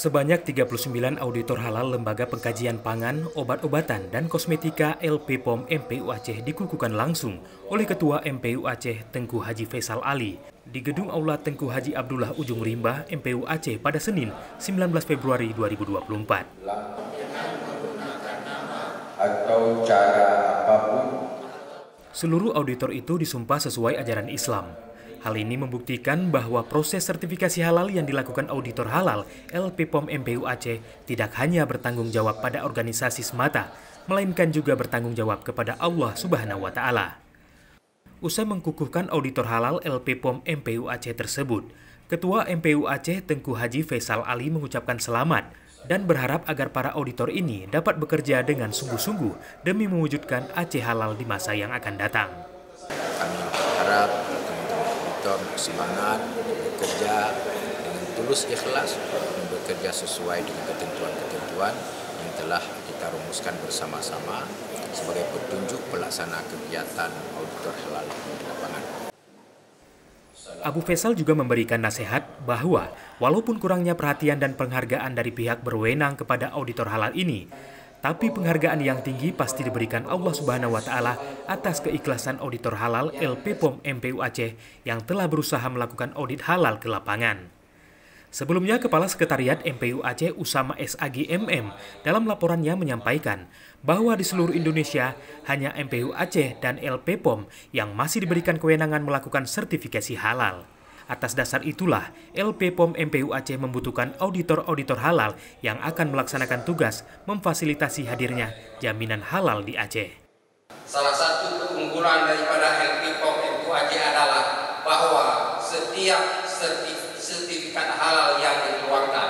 Sebanyak 39 auditor halal Lembaga Pengkajian Pangan, Obat-obatan, dan Kosmetika LP POM MPU Aceh dikukuhkan langsung oleh Ketua MPU Aceh Tengku Haji Faisal Ali di Gedung Aula Tengku Haji Abdullah Ujung Rimbah, MPU Aceh pada Senin, 19 Februari 2024. Atau cara apapun. Seluruh auditor itu disumpah sesuai ajaran Islam. Hal ini membuktikan bahwa proses sertifikasi halal yang dilakukan auditor halal LP POM MPU Aceh tidak hanya bertanggung jawab pada organisasi semata, melainkan juga bertanggung jawab kepada Allah Subhanahu wa Ta'ala. Usai mengkukuhkan auditor halal LP POM MPU Aceh tersebut, Ketua MPU Aceh Tengku Haji Faisal Ali mengucapkan selamat dan berharap agar para auditor ini dapat bekerja dengan sungguh-sungguh demi mewujudkan Aceh halal di masa yang akan datang. Kami berharap semangat bekerja dengan tulus ikhlas dan bekerja sesuai dengan ketentuan-ketentuan yang telah kita rumuskan bersama-sama sebagai petunjuk pelaksana kegiatan auditor halal di lapangan. Abu Faisal juga memberikan nasihat bahwa walaupun kurangnya perhatian dan penghargaan dari pihak berwenang kepada auditor halal ini, tapi penghargaan yang tinggi pasti diberikan Allah Subhanahu wa Ta'ala atas keikhlasan auditor halal LP POM MPU Aceh yang telah berusaha melakukan audit halal ke lapangan. Sebelumnya, Kepala Sekretariat MPU Aceh Usama SAG MM dalam laporannya menyampaikan bahwa di seluruh Indonesia hanya MPU Aceh dan LP POM yang masih diberikan kewenangan melakukan sertifikasi halal. Atas dasar itulah, LP POM MPU Aceh membutuhkan auditor-auditor halal yang akan melaksanakan tugas memfasilitasi hadirnya jaminan halal di Aceh. Salah satu keunggulan daripada LP POM MPU Aceh adalah bahwa setiap sertifikat halal yang dikeluarkan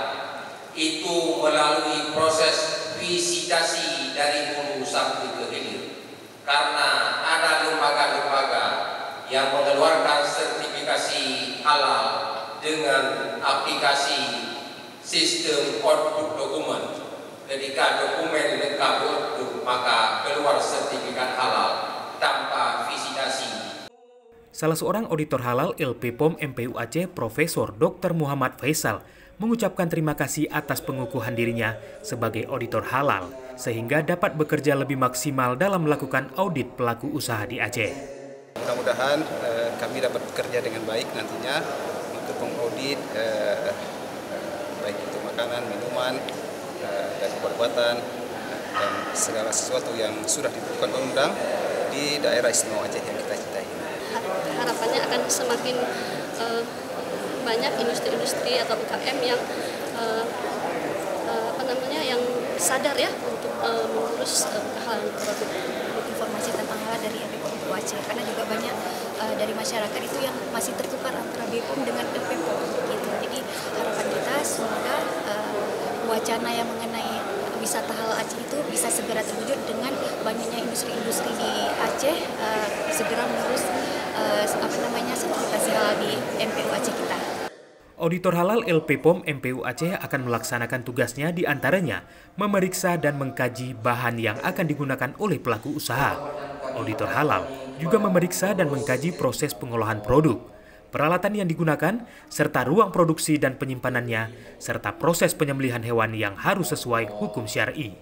itu melalui proses visitasi dari hulu sampai ke hilir. Karena ada lembaga-lembaga yang mengeluarkan sertifikasi halal dengan aplikasi sistem output dokumen. Ketika dokumen lengkap output, maka keluar sertifikat halal tanpa visitasi. Salah seorang auditor halal LP POM MPU Aceh, Profesor Dr. Muhammad Faisal, mengucapkan terima kasih atas pengukuhan dirinya sebagai auditor halal, sehingga dapat bekerja lebih maksimal dalam melakukan audit pelaku usaha di Aceh. Mudah-mudahan kami dapat bekerja dengan baik nantinya untuk mengaudit baik itu makanan, minuman, dan obat-obatan dan segala sesuatu yang sudah ditentukan undang-undang di daerah istimewa Aceh yang kita cintai. Harapannya akan semakin banyak industri-industri atau UKM yang yang sadar ya untuk mengurus hal produk. Informasi tentang halal dari LP POM MPU Aceh, karena juga banyak dari masyarakat itu yang masih tertukar antara BPOM dengan LP POM gitu. Jadi harapan kita semoga wacana yang mengenai wisata halal Aceh itu bisa segera terwujud dengan banyaknya industri-industri di Aceh segera mengurus sertifikasi halal di MPU Aceh kita. Auditor halal LP POM MPU Aceh akan melaksanakan tugasnya di antaranya memeriksa dan mengkaji bahan yang akan digunakan oleh pelaku usaha. Auditor halal juga memeriksa dan mengkaji proses pengolahan produk, peralatan yang digunakan, serta ruang produksi dan penyimpanannya, serta proses penyembelihan hewan yang harus sesuai hukum syar'i.